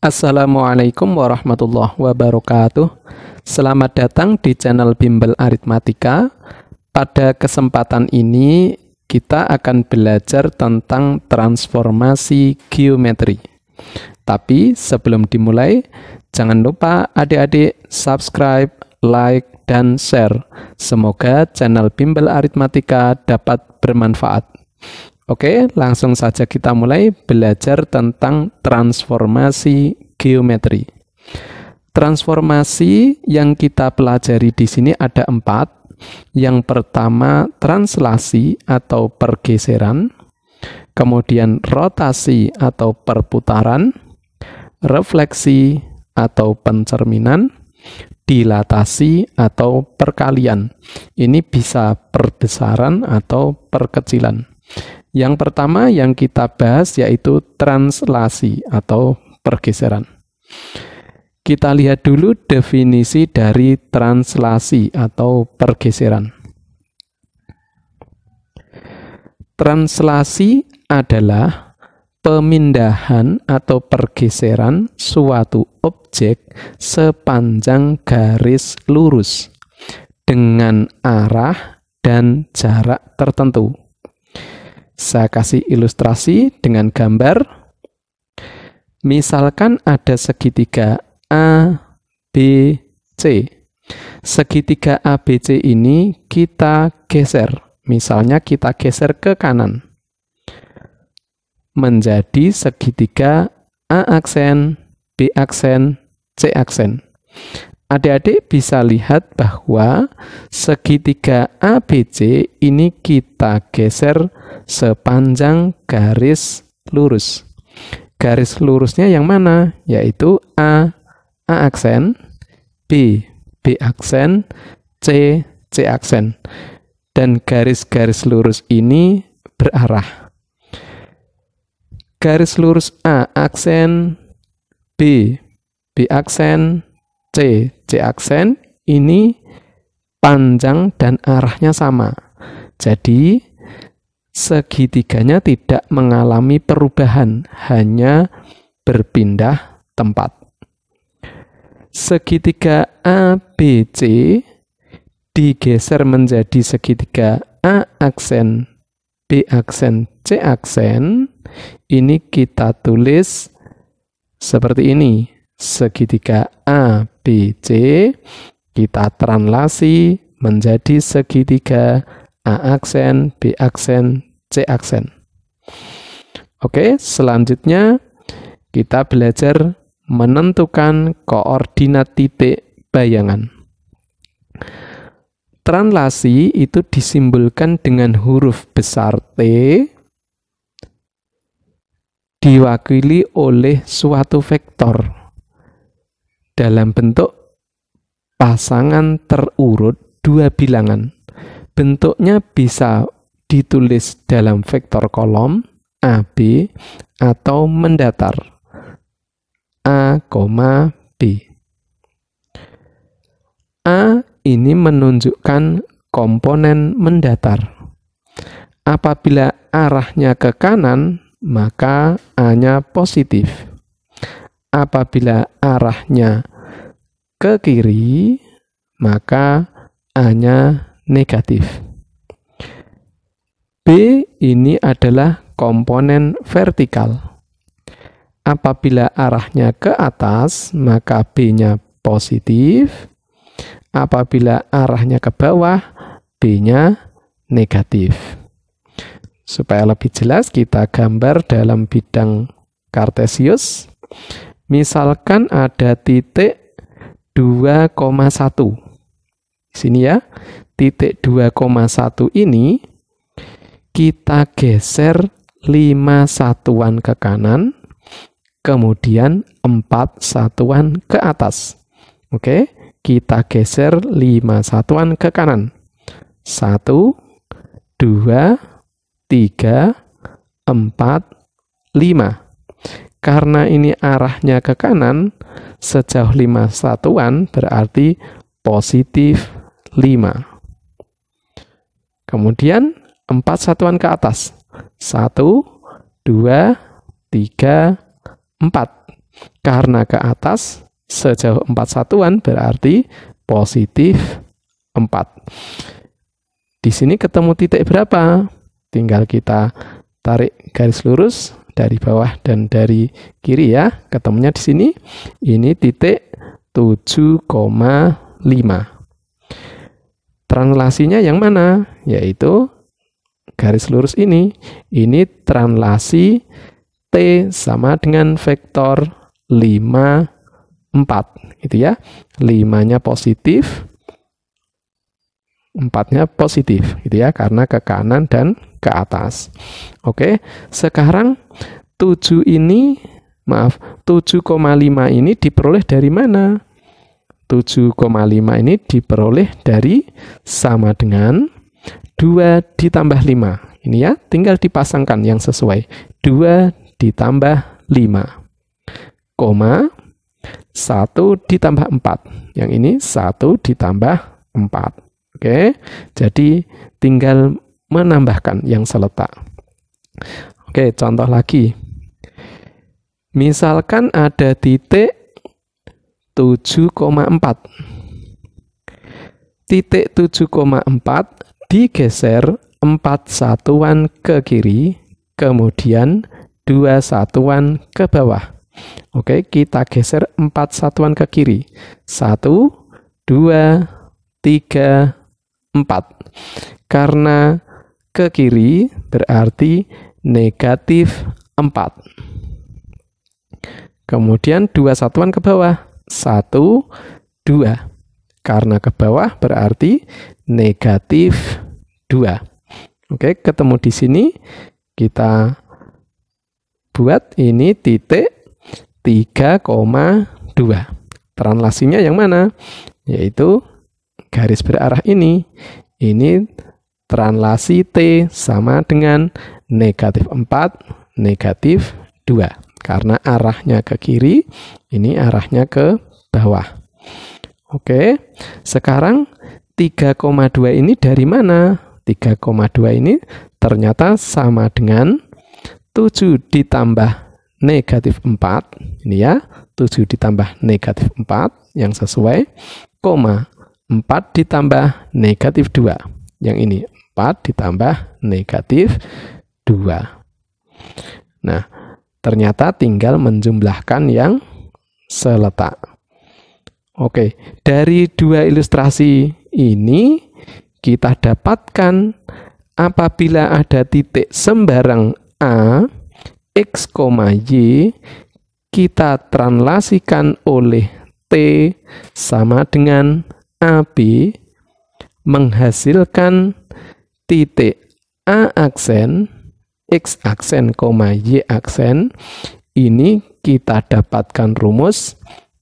Assalamualaikum warahmatullahi wabarakatuh. Selamat datang di channel Bimbel Aritmatika. Pada kesempatan ini kita akan belajar tentang transformasi geometri. Tapi sebelum dimulai, jangan lupa adik-adik subscribe, like, dan share. Semoga channel Bimbel Aritmatika dapat bermanfaat. Oke, langsung saja kita mulai belajar tentang transformasi geometri. Transformasi yang kita pelajari di sini ada 4. Yang pertama, translasi atau pergeseran, kemudian rotasi atau perputaran, refleksi atau pencerminan, dilatasi atau perkalian. Ini bisa perbesaran atau perkecilan. Yang pertama yang kita bahas yaitu translasi atau pergeseran. Kita lihat dulu definisi dari translasi atau pergeseran. Translasi adalah pemindahan atau pergeseran suatu objek sepanjang garis lurus dengan arah dan jarak tertentu. Saya kasih ilustrasi dengan gambar. Misalkan ada segitiga A, B, C. Segitiga ABC ini kita geser. Misalnya kita geser ke kanan. Menjadi segitiga A aksen, B aksen, C aksen. Adik-adik bisa lihat bahwa segitiga ABC ini kita geser sepanjang garis lurus. Garis lurusnya yang mana? Yaitu A aksen, B aksen, C aksen. Dan garis-garis lurus ini berarah. Garis lurus A aksen, B aksen, C aksen ini panjang dan arahnya sama. Jadi segitiganya tidak mengalami perubahan, hanya berpindah tempat. Segitiga ABC digeser menjadi segitiga A aksen, B aksen, C aksen. Ini kita tulis seperti ini. Segitiga ABC kita translasi menjadi segitiga A aksen, B aksen, C aksen. Oke, selanjutnya kita belajar menentukan koordinat titik bayangan. Translasi itu disimbolkan dengan huruf besar T diwakili oleh suatu vektor dalam bentuk pasangan terurut dua bilangan. Bentuknya bisa ditulis dalam vektor kolom AB atau mendatar A, B. A ini menunjukkan komponen mendatar. Apabila arahnya ke kanan, maka A-nya positif. Apabila arahnya ke kiri, maka A-nya negatif. B ini adalah komponen vertikal. Apabila arahnya ke atas, maka B-nya positif. Apabila arahnya ke bawah, B-nya negatif. Supaya lebih jelas, kita gambar dalam bidang kartesius. Misalkan ada titik 2,1. Di sini ya, titik 2,1 ini kita geser 5 satuan ke kanan, kemudian 4 satuan ke atas. Oke, kita geser 5 satuan ke kanan. 1, 2, 3, 4, 5. Karena ini arahnya ke kanan, sejauh 5 satuan berarti positif 5. Kemudian 4 satuan ke atas. 1, 2, 3, 4. Karena ke atas sejauh 4 satuan berarti positif 4. Di sini ketemu titik berapa? Tinggal kita tarik garis lurus dari bawah dan dari kiri ya. Ketemunya di sini. Ini titik 7,5. Translasinya yang mana? Yaitu garis lurus ini. Ini translasi T sama dengan vektor 5, 4. Gitu ya. 5-nya positif, 4-nya positif. Gitu ya. Karena ke kanan dan ke atas. Oke. Sekarang 7,5 ini diperoleh dari mana? 7,5 ini diperoleh dari sama dengan 2 ditambah 5. Ini ya, tinggal dipasangkan yang sesuai. 2 ditambah 5, 1 ditambah 4. Yang ini 1 ditambah 4. Oke, jadi tinggal menambahkan yang seletak. Oke, contoh lagi. Misalkan ada titik 7,4. Titik 7,4 digeser 4 satuan ke kiri, kemudian 2 satuan ke bawah. Oke, kita geser 4 satuan ke kiri. 1, 2, 3, 4. Karena ke kiri berarti negatif 4. Kemudian 2 satuan ke bawah. 1, 2. Karena ke bawah berarti negatif 2. Oke, ketemu di sini. Kita buat ini titik 3,2. Translasinya yang mana? Yaitu garis berarah ini. Ini translasi T sama dengan negatif 4, negatif 2. Karena arahnya ke kiri, ini arahnya ke bawah. Oke, sekarang 3,2 ini dari mana? 3,2 ini ternyata sama dengan 7 ditambah negatif 4. Ini ya, 7 ditambah negatif 4 yang sesuai, 4 ditambah negatif 2. Yang ini 4 ditambah negatif 2. Nah, ternyata tinggal menjumlahkan yang seletak. Oke, dari dua ilustrasi ini kita dapatkan apabila ada titik sembarang A, X, Y, kita translasikan oleh T sama dengan AB, menghasilkan titik A aksen, X aksen, Y aksen. Ini kita dapatkan rumus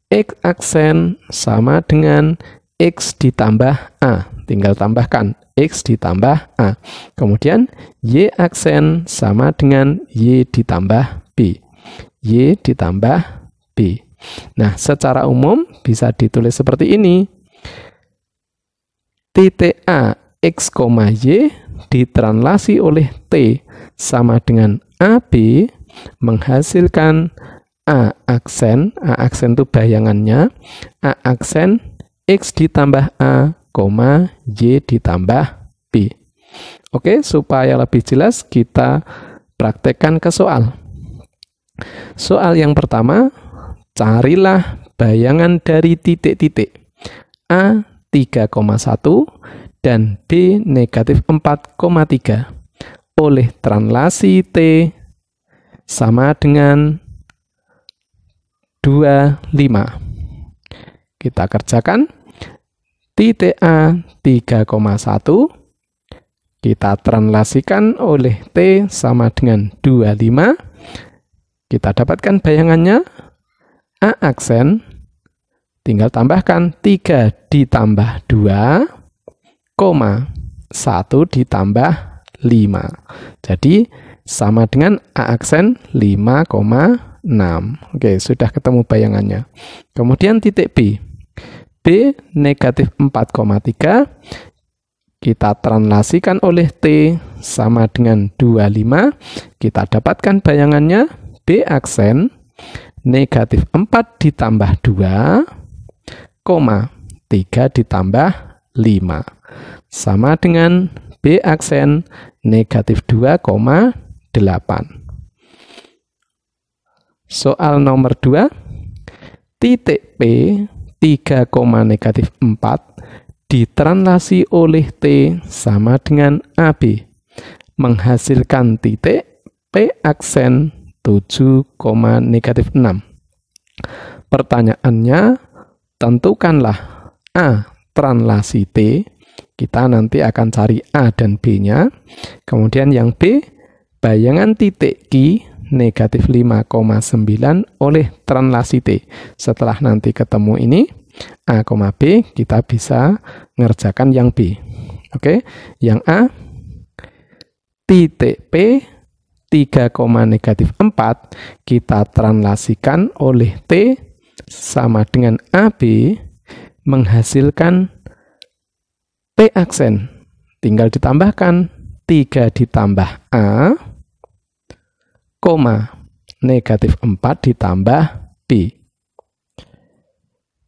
X aksen sama dengan X ditambah A. Tinggal tambahkan X ditambah A. Kemudian Y aksen sama dengan Y ditambah B. Y ditambah B. Nah, secara umum bisa ditulis seperti ini. Titik A, X, Y ditranslasi oleh T sama dengan AB, menghasilkan A aksen itu bayangannya, A aksen X ditambah A, Y ditambah B. Oke, supaya lebih jelas kita praktekkan ke soal. Soal yang pertama, carilah bayangan dari titik-titik A 3,1 dan B negatif 4,3 oleh translasi T sama dengan 25. Kita kerjakan. Titik A 3,1 kita translasikan oleh T sama dengan 25. Kita dapatkan bayangannya. A aksen tinggal tambahkan 3 ditambah 2, 1 ditambah 5. Jadi sama dengan A aksen 5,6. Oke, sudah ketemu bayangannya. Kemudian titik B. B negatif 4,3. Kita translasikan oleh T sama dengan 25. Kita dapatkan bayangannya B aksen negatif 4 ditambah 2, 3 ditambah 5. Sama dengan B aksen negatif 2,8. Soal nomor 2, titik P 3, negatif 4 ditranslasi oleh T sama dengan AB, menghasilkan titik P aksen 7, negatif 6. Pertanyaannya, tentukanlah A translasi T. Kita nanti akan cari A dan B-nya. Kemudian yang B, bayangan titik Q negatif 5,9 oleh translasi T. Setelah nanti ketemu ini, A, B, kita bisa ngerjakan yang B. Oke, yang A, titik P 3, negatif 4 kita translasikan oleh T sama dengan AB, menghasilkan P aksen. Tinggal ditambahkan 3 ditambah A, negatif 4 ditambah B.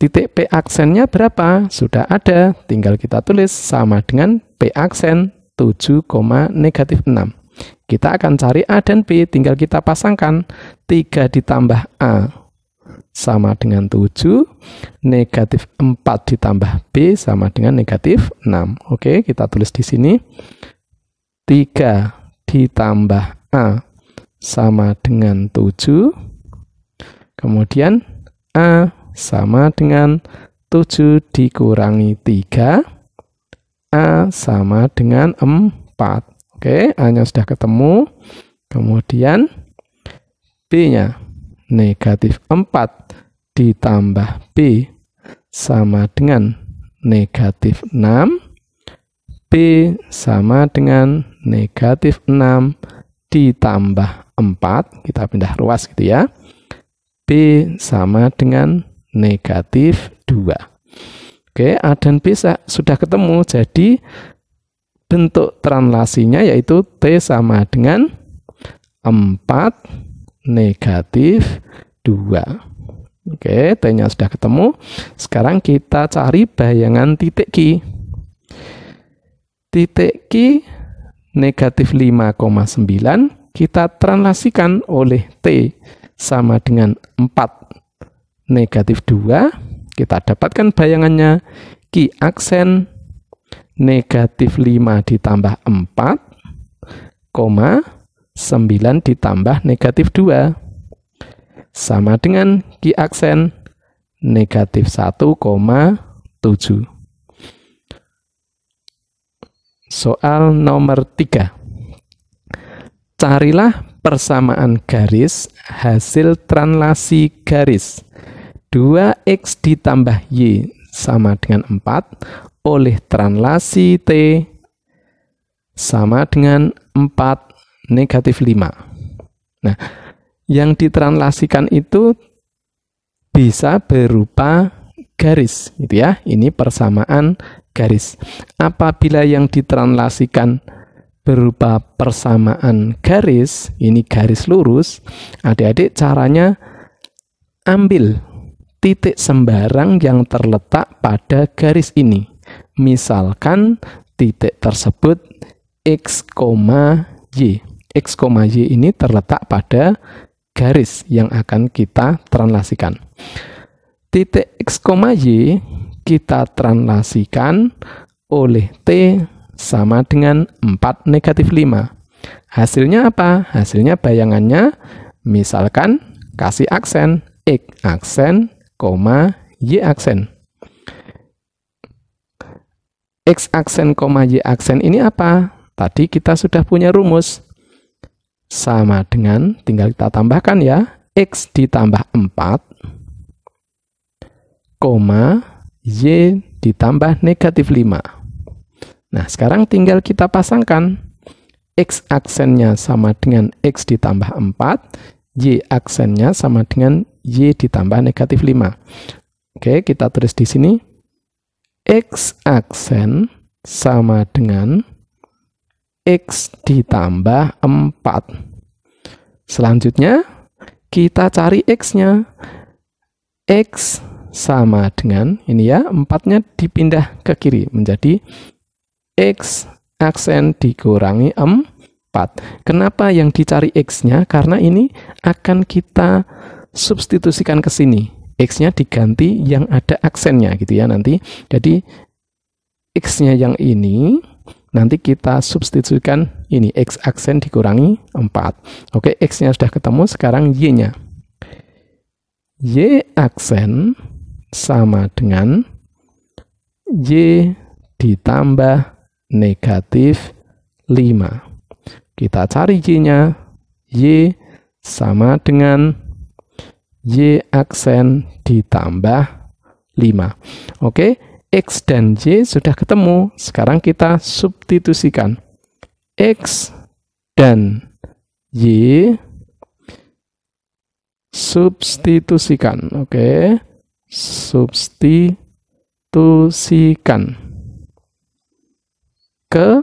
Titik P aksennya berapa? Sudah ada, tinggal kita tulis sama dengan P aksen 7, negatif 6. Kita akan cari A dan B, tinggal kita pasangkan 3 ditambah A sama dengan 7, negatif 4 ditambah B sama dengan negatif 6. Oke, kita tulis di sini 3 ditambah A sama dengan 7, kemudian A sama dengan 7 dikurangi 3, A sama dengan 4. Oke, A-nya sudah ketemu. Kemudian B-nya negatif 4 ditambah B sama dengan negatif 6. B sama dengan negatif 6 ditambah 4. Kita pindah ruas gitu ya. B sama dengan negatif 2. Oke, A dan B sudah ketemu. Jadi bentuk translasinya yaitu T sama dengan 4 negatif 2. Oke, T-nya sudah ketemu. Sekarang kita cari bayangan titik Q. Titik Q negatif 5,9 kita translasikan oleh T sama dengan 4 negatif 2. Kita dapatkan bayangannya Q aksen negatif 5 ditambah 4, 9 ditambah negatif 2. Sama dengan Q aksen negatif 1,7. Soal nomor 3. Carilah persamaan garis hasil translasi garis 2x ditambah y sama dengan 4 oleh translasi T sama dengan 4 negatif 5. Nah, yang ditranslasikan itu bisa berupa garis, gitu ya. Ini persamaan garis. Apabila yang ditranslasikan berupa persamaan garis, ini garis lurus, adik-adik caranya ambil titik sembarang yang terletak pada garis ini. Misalkan titik tersebut X, Y. X, Y ini terletak pada garis yang akan kita translasikan. Titik X, Y kita translasikan oleh T sama dengan 4 negatif 5. Hasilnya apa? Hasilnya bayangannya misalkan kasih aksen X aksen, Y aksen. X aksen, Y aksen ini apa? Tadi kita sudah punya rumus. Sama dengan, tinggal kita tambahkan ya, X ditambah 4, Y ditambah negatif 5. Nah, sekarang tinggal kita pasangkan. X aksennya sama dengan X ditambah 4, Y aksennya sama dengan Y ditambah negatif 5. Oke, kita tulis di sini. X aksen sama dengan X ditambah 4. Selanjutnya, kita cari X-nya. X sama dengan, ini ya, 4-nya dipindah ke kiri, menjadi X aksen dikurangi 4. Kenapa yang dicari X-nya? Karena ini akan kita substitusikan ke sini. X-nya diganti yang ada aksennya gitu ya nanti. Jadi X-nya yang ini nanti kita substitusikan ini, X aksen dikurangi 4. Oke, X-nya sudah ketemu, sekarang Y-nya. Y aksen sama dengan Y ditambah negatif 5. Kita cari Y-nya. Y sama dengan Y aksen ditambah 5. Oke, X dan Y sudah ketemu. Sekarang kita substitusikan. X dan Y substitusikan. Oke, substitusikan ke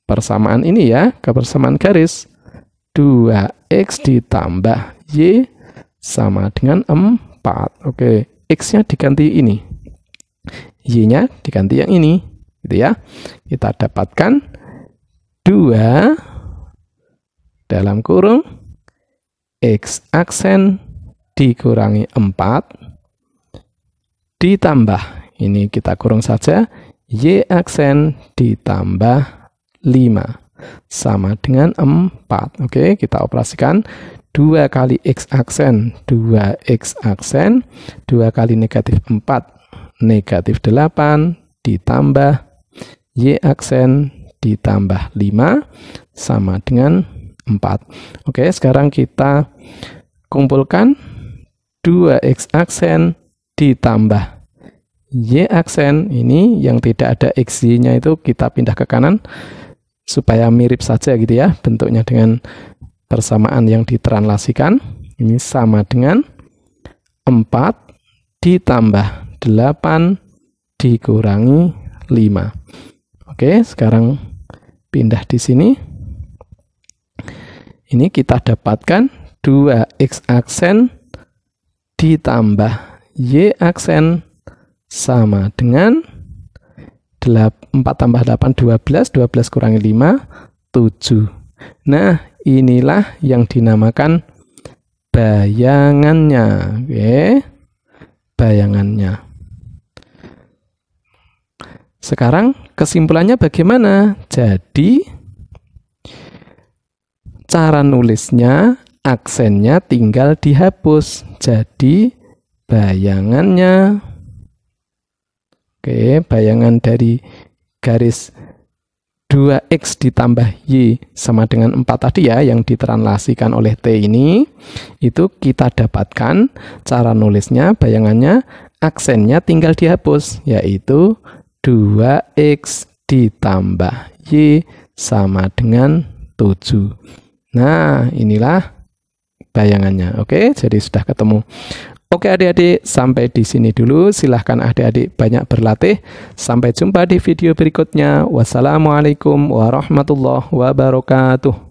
persamaan ini ya, ke persamaan garis. 2X ditambah Y sama dengan 4. Oke, X-nya diganti ini, Y-nya diganti yang ini, gitu ya. Kita dapatkan 2 dalam kurung X aksen dikurangi 4 ditambah, ini kita kurung saja, Y aksen ditambah 5 sama dengan 4. Oke, kita operasikan. 2 kali X aksen, 2X aksen, 2 kali negatif 4, negatif 8, ditambah Y aksen, ditambah 5, sama dengan 4. Oke, sekarang kita kumpulkan 2X aksen, ditambah Y aksen, ini yang tidak ada XY-nya itu kita pindah ke kanan, supaya mirip saja gitu ya, bentuknya dengan persamaan yang ditranslasikan. Ini sama dengan 4 ditambah 8 dikurangi 5. Oke, sekarang pindah di sini. Ini kita dapatkan 2X aksen ditambah Y aksen sama dengan 4 tambah 8, 12. 12 kurangi 5, 7. Nah, inilah yang dinamakan bayangannya. Oke, bayangannya. Sekarang kesimpulannya bagaimana? Jadi, cara nulisnya, aksennya tinggal dihapus. Jadi, bayangannya. Oke, bayangan dari garis 2X ditambah Y sama dengan 4 tadi ya, yang ditranslasikan oleh T ini, itu kita dapatkan cara nulisnya, bayangannya, aksennya tinggal dihapus, yaitu 2X ditambah Y sama dengan 7. Nah, inilah bayangannya. Oke, jadi sudah ketemu. Oke adik-adik, sampai di sini dulu. Silahkan adik-adik banyak berlatih. Sampai jumpa di video berikutnya. Wassalamualaikum warahmatullahi wabarakatuh.